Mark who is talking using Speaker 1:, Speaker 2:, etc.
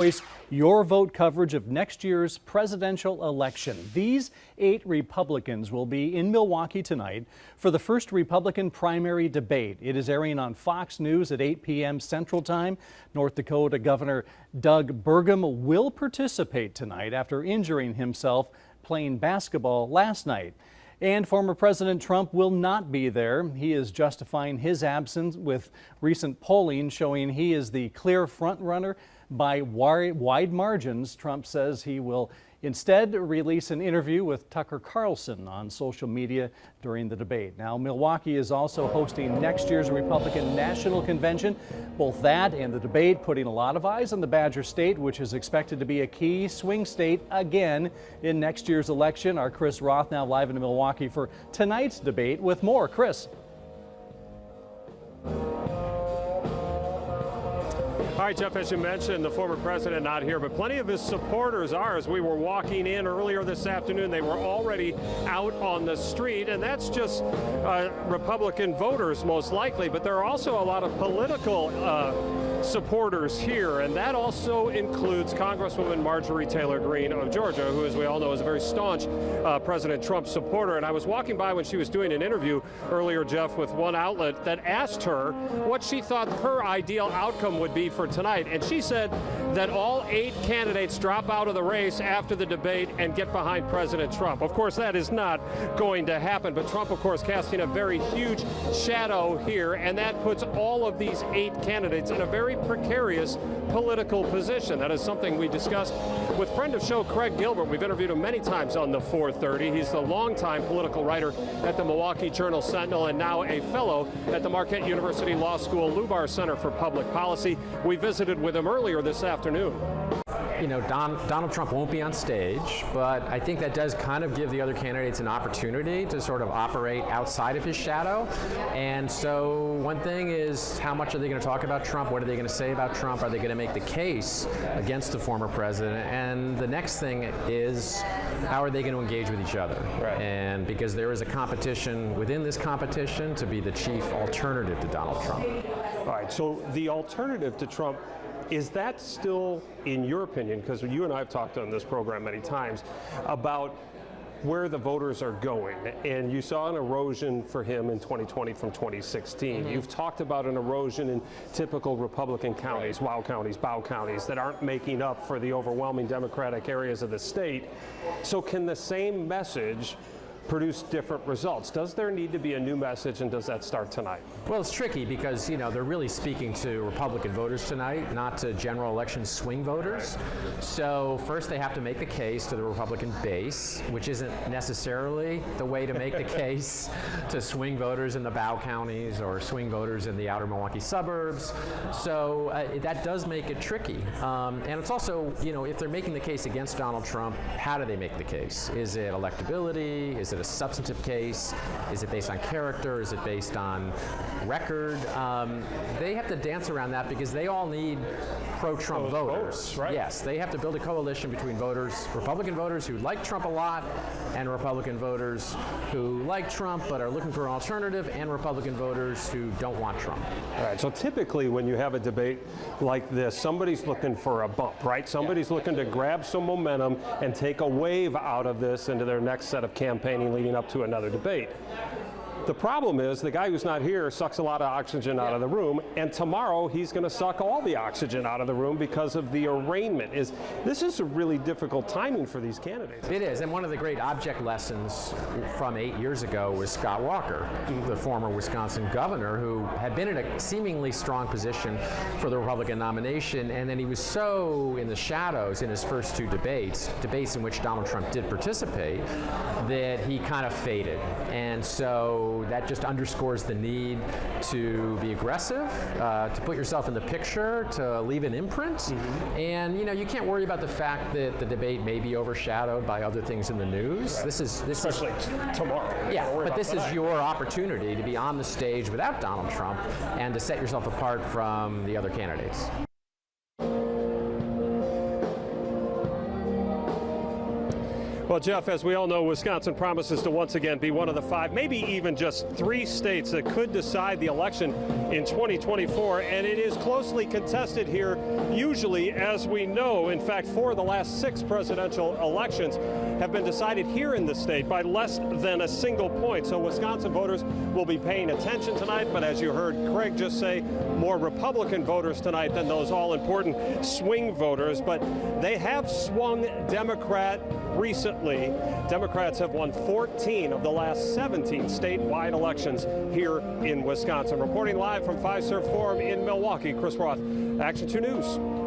Speaker 1: Voice your vote coverage of next year's presidential election. These 8 Republicans will be in Milwaukee tonight for the first Republican primary debate. It is airing on Fox News at 8 p.m. Central Time. North Dakota Governor Doug Burgum will participate tonight after injuring himself playing basketball last night. And former President Trump will not be there. He is justifying his absence with recent polling showing he is the clear frontrunner by wide margins. Trump says he will instead release an interview with Tucker Carlson on social media during the debate. Now, Milwaukee is also hosting next year's Republican National Convention. Both that and the debate putting a lot of eyes on the Badger State, which is expected to be a key swing state again in next year's election. Our Chris Roth now live in Milwaukee for tonight's debate with more. Chris.
Speaker 2: All right, Jeff, as you mentioned, the former president not here, but plenty of his supporters are. As we were walking in earlier this afternoon, they were already out on the street, and that's just Republican voters most likely, but there are also a lot of political supporters here, and that also includes Congresswoman Marjorie Taylor Greene of Georgia, who, as we all know, is a very staunch President Trump supporter. And I was walking by when she was doing an interview earlier, Jeff, with one outlet that asked her what she thought her ideal outcome would be for tonight, and she said that all 8 candidates drop out of the race after the debate and get behind President Trump. Of course, that is not going to happen, but Trump, of course, casting a very huge shadow here, and that puts all of these 8 candidates in a very precarious political position. That is something we discussed with friend of show Craig Gilbert. We've interviewed him many times on the 430. He's the longtime political writer at the Milwaukee Journal-Sentinel and now a fellow at the Marquette University Law School Lubar Center for Public Policy. We visited with him earlier this afternoon.
Speaker 3: You know, Donald Trump won't be on stage, but I think that does kind of give the other candidates an opportunity to sort of operate outside of his shadow. And so one thing is, how much are they going to talk about Trump? What are they going to say about Trump? Are they going to make the case against the former president? And the next thing is, how are they going to engage with each other?
Speaker 2: Right.
Speaker 3: And because there is a competition within this competition to be the chief alternative to Donald Trump.
Speaker 2: All right, so the alternative to Trump, is that still, in your opinion, because you and I have talked on this program many times, about where the voters are going, and you saw an erosion for him in 2020 from 2016. You've talked about an erosion in typical Republican counties, wow counties, bow counties, that aren't making up for the overwhelming Democratic areas of the state. So can the same message produce different results? Does there need to be a new message, and does that start tonight?
Speaker 3: Well, it's tricky because, you know, they're really speaking to Republican voters tonight, not to general election swing voters. So first they have to make the case to the Republican base, which isn't necessarily the way to make the case to swing voters in the bow counties or swing voters in the outer Milwaukee suburbs. So that does make it tricky. And it's also, you know, if they're making the case against Donald Trump, how do they make the case? Is it electability? Is it a substantive case? Is it based on character? Is it based on record? They have to dance around that because they all need pro-Trump voters.
Speaker 2: Right?
Speaker 3: Yes, they have to build a coalition between voters, Republican voters who like Trump a lot, and Republican voters who like Trump but are looking for an alternative, and Republican voters who don't want Trump.
Speaker 2: All right, so typically when you have a debate like this, somebody's looking for a bump, right? Somebody's looking to grab some momentum and take a wave out of this into their next set of campaigning leading up to another debate. The problem is the guy who's not here sucks a lot of oxygen out of the room, and tomorrow he's going to suck all the oxygen out of the room because of the arraignment. This is a really difficult timing for these candidates.
Speaker 3: It is, and one of the great object lessons from 8 years ago was Scott Walker, the former Wisconsin governor, who had been in a seemingly strong position for the Republican nomination, and then he was so in the shadows in his first 2 debates in which Donald Trump did participate, that he kind of faded. And so that just underscores the need to be aggressive, to put yourself in the picture, to leave an imprint. And you know, you can't worry about the fact that the debate may be overshadowed by other things in the news.
Speaker 2: Right.
Speaker 3: This is
Speaker 2: especially tomorrow.
Speaker 3: Yeah, but this is your opportunity to be on the stage without Donald Trump and to set yourself apart from the other candidates.
Speaker 2: Well, Jeff, as we all know, Wisconsin promises to once again be one of the 5, maybe even just 3 states that could decide the election in 2024, and it is closely contested here, usually, as we know. In fact, 4 of the last 6 presidential elections have been decided here in the state by less than a single point. So Wisconsin voters will be paying attention tonight, but as you heard Craig just say, more Republican voters tonight than those all-important swing voters, but they have swung Democrat recently. Democrats have won 14 of the last 17 statewide elections here in Wisconsin. Reporting live from Fiserv Forum in Milwaukee, Chris Roth, Action 2 News.